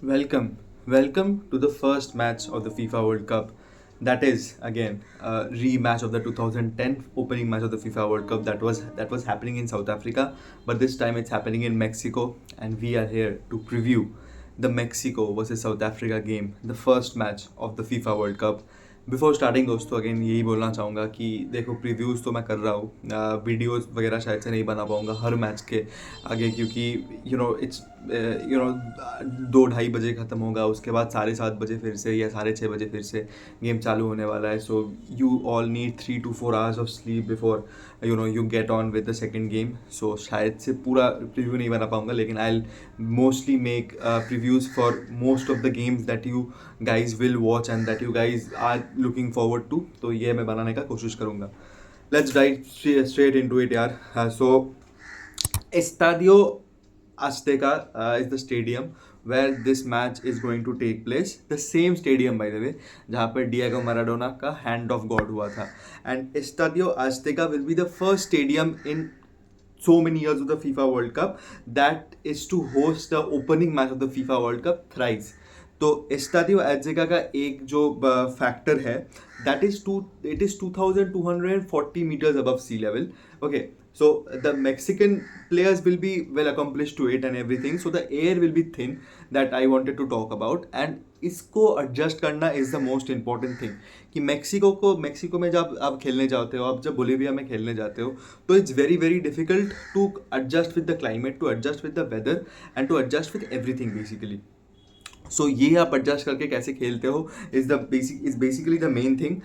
Welcome, welcome to the first match of the FIFA World Cup. That is again a rematch of the 2010 opening match of the FIFA World Cup that was happening in South Africa, but this time it's happening in Mexico, and we are here to preview the Mexico versus South Africa game, the first match of the FIFA World Cup. Before starting दोस्तों again यही बोलना चाहूँगा कि देखो previews तो मैं कर रहा हूँ, वीडियोज़ वगैरह शायद से नहीं बना पाऊँगा हर मैच के आगे, क्योंकि इट्स 2-2:30 बजे ख़त्म होगा, उसके बाद 7:30 बजे फिर से या 6:30 बजे फिर से गेम चालू होने वाला है. So you all need 3 to 4 hours of sleep before you get on with the second game. So शायद से पूरा प्रीव्यू नहीं बना पाऊँगा, लेकिन I mostly make previews for most of the games that you guys will watch and that you guys are looking forward to. तो ये मैं बनाने का कोशिश करूँगा. Let's dive straight into it यार. So Estadio Azteca is the stadium where this match is going to take place. The same stadium, by the way, जहाँ पर डिएगो मैराडोना का हैंड ऑफ गॉड हुआ था. And Estadio Azteca will be the first stadium in so many years of the FIFA World Cup that is to host the opening match of the FIFA World Cup thrice. तो Estadio एजेका का एक जो factor है that is it is 2240 meters above sea level. Okay, so the Mexican players will be well accomplished to it and everything, so the air will be thin. that I wanted to talk about, and इसको adjust करना is the most important thing. कि Mexico में जब आप खेलने जाते हो, आप जब बोलीविया में खेलने जाते हो, तो it's very very difficult to adjust with the climate, to adjust with the weather and to adjust with everything basically. So ये आप एडजस्ट करके कैसे खेलते हो is basically the main thing.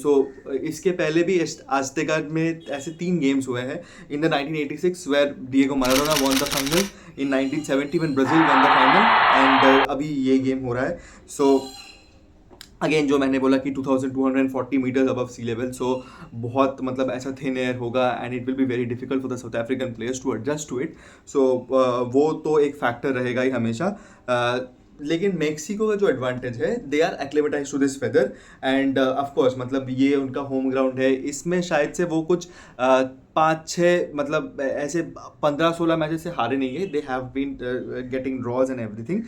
So इसके पहले भी आस्टेका में ऐसे 3 गेम्स हुए हैं. In the 1986 where Diego Maradona won the final, in 1970 when Brazil won the final, and अभी ये गेम हो रहा है. सो अगेन जो मैंने बोला कि 2240 meters above sea level, so बहुत मतलब ऐसा थिन एयर होगा and it will be very difficult for the South African players to adjust to it. So वो तो एक फैक्टर रहेगा ही हमेशा. लेकिन मेक्सिको का जो एडवांटेज है, they are acclimatize to this weather and of course मतलब ये उनका होम ग्राउंड है. इसमें शायद से वो कुछ 5-6 मतलब ऐसे 15-16 मैचेस से हारे नहीं है. They have been getting draws and everything.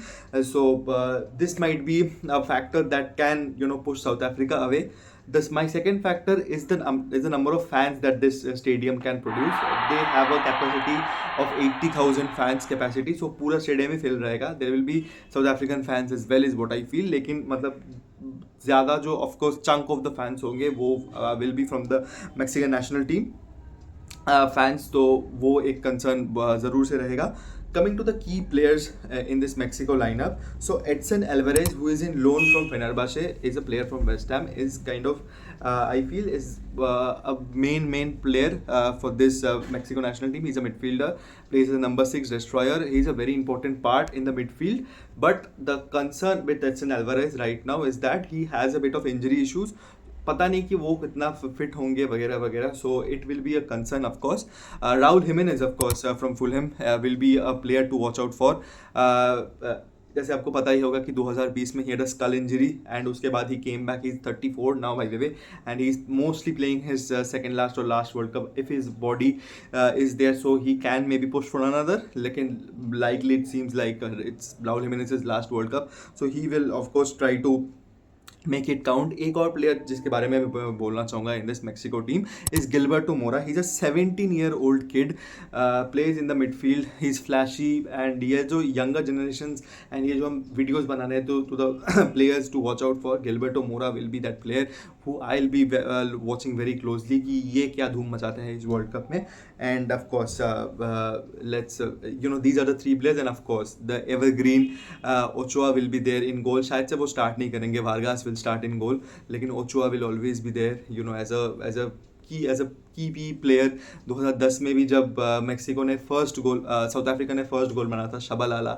So this might be a factor that can push South Africa away. My second factor is the number of fans that this stadium can produce. They have a capacity of 80,000 fans capacity, so पूरा stadium ही fill रहेगा. There will be South African fans as well is what I feel. लेकिन मतलब ज़्यादा जो of course chunk of the fans होंगे वो will be from the Mexican national team fans. तो वो एक concern ज़रूर से रहेगा. Coming to the key players in this Mexico lineup, so Edson Alvarez, who is in loan from Fenerbahce, is a player from West Ham, is kind of I feel is a main player for this Mexico national team. He's a midfielder, plays as a number 6 destroyer. He's a very important part in the midfield, but the concern with Edson Alvarez right now is that he has a bit of injury issues. पता नहीं कि वो कितना fit होंगे वगैरह वगैरह. So it will be a concern of course. Raul Jimenez of course from Fulham will be a player to watch out for. जैसे आपको पता ही होगा कि 2020 में ही had a skull injury and उसके बाद ही came back. He is 34 now by the way, and he is mostly playing his second last और last world cup. If his body is there, so he can may be push for another, लेकिन likely it seems like it's Raul Jimenez last world cup. So he will of course try to make it count. एक और player जिसके बारे में बोलना चाहूँगा in this Mexico team is Gilberto Mora. He is a 17-year-old kid, plays in the midfield. He is flashy, and ये जो younger generation and ये जो हम वीडियोज़ बना रहे हैं to the players to watch out for, Gilberto Mora will be that player who I will be watching very closely कि ये क्या धूम मचाते हैं इस वर्ल्ड कप में. And of course let's these are the 3 players, and of course the evergreen Ochoa will be there in goal. शायद से वो स्टार्ट नहीं करेंगे, वारगास will start in goal, लेकिन Ochoa will always be there as a key player. 2010 में भी जब Mexico ने फर्स्ट गोल, साउथ अफ्रीका ने फर्स्ट गोल बना था शबालाला,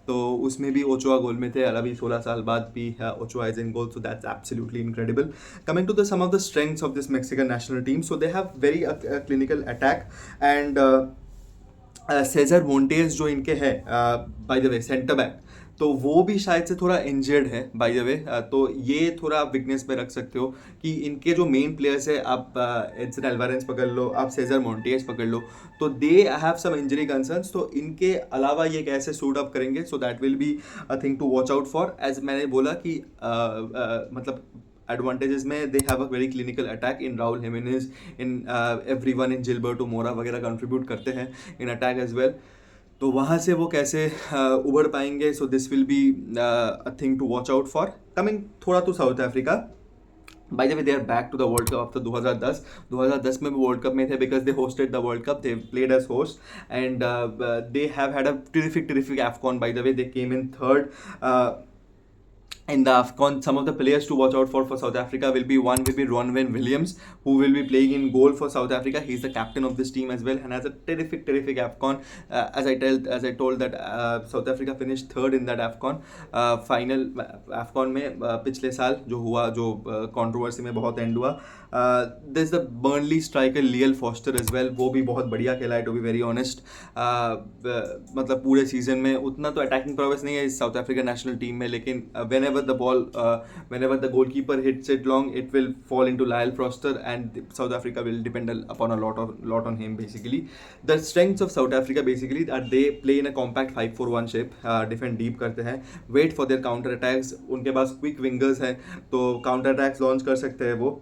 तो उसमें भी ओचोआ गोल में थे, और अभी 16 साल बाद भी Ochoa is in goal. So that's absolutely incredible. Coming to the some of the strengths of this Mexican national team, so they have very clinical attack, and Cesar Montes जो इनके है by the way centre back, तो वो भी शायद से थोड़ा injured है बाय द वे। तो ये थोड़ा आप वीकनेस पे रख सकते हो कि इनके जो मेन प्लेयर्स है, आप एडसन एल्वारेज पकड़ लो, आप सेजर मोंटेज पकड़ लो, तो they have some injury concerns. तो इनके अलावा ये कैसे सूट अप करेंगे, so that will be a thing to watch out for. As मैंने बोला कि मतलब एडवांटेजेस में they have a very clinical attack in Raul Jimenez, in everyone, in Gilberto Mora वगैरह कंट्रीब्यूट करते हैं इन अटैक एज वेल। तो वहाँ से वो कैसे उभर पाएंगे, so this will be a thing to watch out for. Coming थोड़ा to South Africa, by the way they are back to the world cup after 2010 में भी वर्ल्ड कप में थे, because they hosted the world cup, they played as host and they have had a terrific AFCON। By the way they came in third in the AFCON. Some of the players to watch out for South Africa will be, one will be Ronwen Williams, who will be playing in goal for South Africa. He's the captain of this team as well and has a terrific AFCON. As I told that South Africa finished third in that AFCON final AFCON में पिछले साल जो हुआ, जो controversy में बहुत and हुआ। This the Burnley striker लियल फॉस्टर एज वेल, वो भी बहुत बढ़िया खेला है टू बी वेरी ऑनेस्ट। मतलब पूरे सीजन में उतना तो अटैकिंग प्रोग्रेस नहीं है इस साउथ अफ्रीका नेशनल टीम में, लेकिन whenever the ball whenever the goalkeeper hits it long, it will fall into Lyle Foster and South Africa will depend upon a lot on him basically. The strengths of South Africa basically that they play in a compact 5-4-1 shape, defend deep करते हैं, wait for their counter attacks, उनके पास quick wingers हैं तो counter attacks launch कर सकते हैं वो।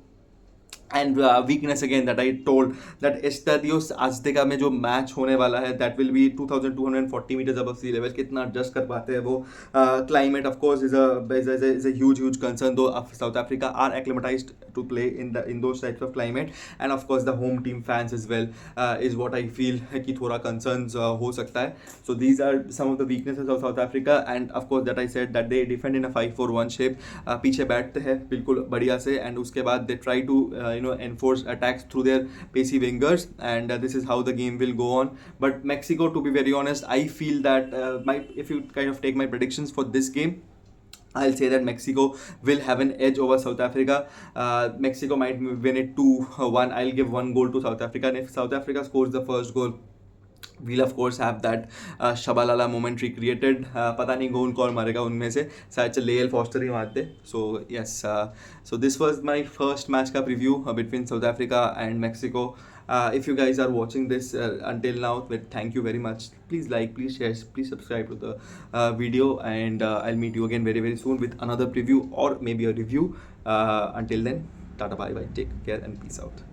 And weakness again that I told that Estadios Azteca में जो मैच होने वाला है, that will be 2240 metres above sea level. कितना एडजस्ट कर पाते हैं वो। Climate of course is a huge concern, though South Africa are acclimatised to play in those types of climate, and of course the home team fans is well is what I feel कि थोड़ा concerns हो सकता है। So these are some of the weaknesses of South Africa, and of course that I said that they defend in a 5-4-1 shape, पीछे बैठते हैं बिल्कुल बढ़िया से, एंड उसके बाद they try to enforce attacks through their pacey wingers, and this is how the game will go on. But Mexico, to be very honest, I feel that if you kind of take my predictions for this game, I'll say that Mexico will have an edge over South Africa. Mexico might win it 2-1. I'll give one goal to South Africa, and if South Africa scores the first goal, we'll of course have that Shabalala moment recreated. पता नहीं कौन कौन मारेगा उनमें से, शायद से लेयल foster ही मारते। So yes, so this was my first match का preview between South Africa and Mexico. If you guys are watching this until now, thank you very much. Please like, please share, please subscribe to the video, and I'll meet you again very soon with another preview or maybe a review. Until then, tata, bye bye, take care and peace out.